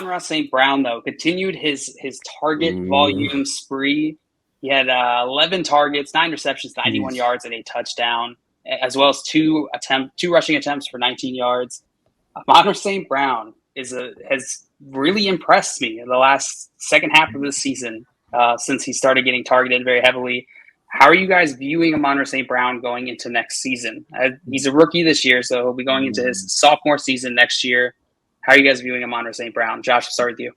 Amon-Ra St. Brown, though, continued his target volume spree. He had 11 targets, 9 receptions, 91 yards, and a touchdown, as well as two rushing attempts for 19 yards. Amon-Ra St. Brown has really impressed me in the last second half of this season since he started getting targeted very heavily. How are you guys viewing Amon-Ra St. Brown going into next season? He's a rookie this year, so he'll be going into his sophomore season next year. How are you guys viewing Amon-Ra St. Brown? Josh, I'll start with you.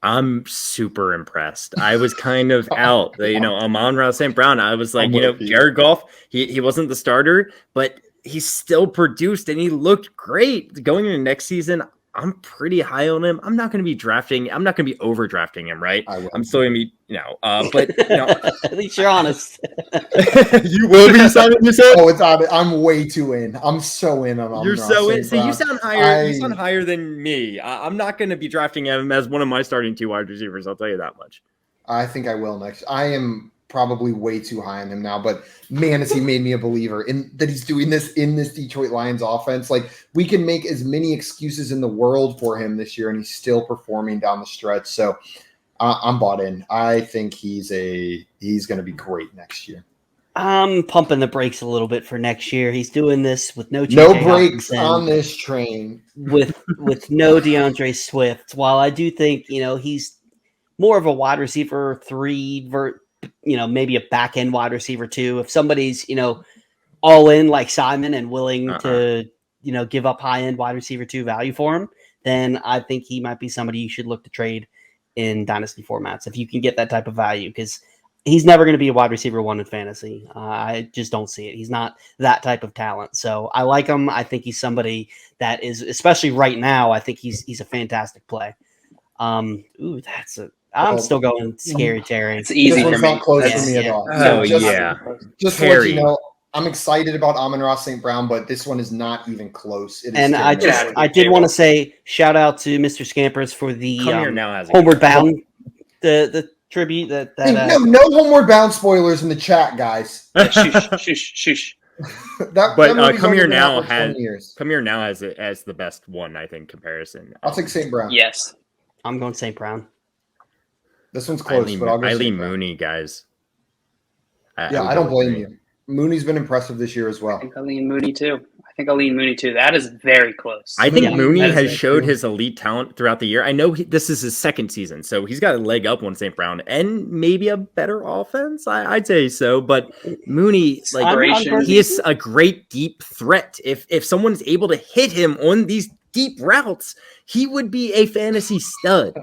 I'm super impressed. I was kind of out, Amon-Ra St. Brown. I was like, Jared Goff, he wasn't the starter, but he still produced and he looked great going into next season. I'm pretty high on him. I'm not going to be overdrafting him, right? I'm still going to be, but at least you're honest. You will be, Simon, yourself? Oh, it's odd. I'm way too in. I'm so in on him. You're so in. So you sound higher. You sound higher than me. I'm not going to be drafting him as one of my starting 2 wide receivers. I'll tell you that much. I think I will next. I am probably way too high on him now, but man, has he made me a believer in that he's doing this in this Detroit Lions offense. Like, we can make as many excuses in the world for him this year, and he's still performing down the stretch. So I'm bought in. I think he's going to be great next year. I'm pumping the brakes a little bit for next year. He's doing this with no brakes on this train, with no DeAndre Swift. While I do think he's more of a wide receiver 3 maybe a back end wide receiver 2. If somebody's, all in like Simon and willing to, give up high end wide receiver 2 value for him, then I think he might be somebody you should look to trade in dynasty formats if you can get that type of value, because he's never going to be a wide receiver 1 in fantasy. I just don't see it. He's not that type of talent. So I like him. I think he's somebody that is, especially right now, I think he's a fantastic play. I'm still going scary Terry. It's easy for me. Not close for me at all. Just to let you know, I'm excited about Amon-Ra St. Brown, but this one is not even close. I did want to say shout out to Mr. Scampers for the Homeward Bound the tribute that no Homeward Bound spoilers in the chat, guys. Shush. Come Here Now has it as the best one, I think, comparison. I'll take St. Brown. Yes, I'm going St. Brown. This one's close, but I'll go Eileen Mooney, guys. I don't blame you. Mooney's been impressive this year as well. I think Eileen Mooney too. That is very close. I think Mooney has showed his elite talent throughout the year. I know this is his second season, so he's got a leg up on St. Brown and maybe a better offense. I'd say so, but Mooney, he is a great deep threat. If someone's able to hit him on these deep routes, he would be a fantasy stud.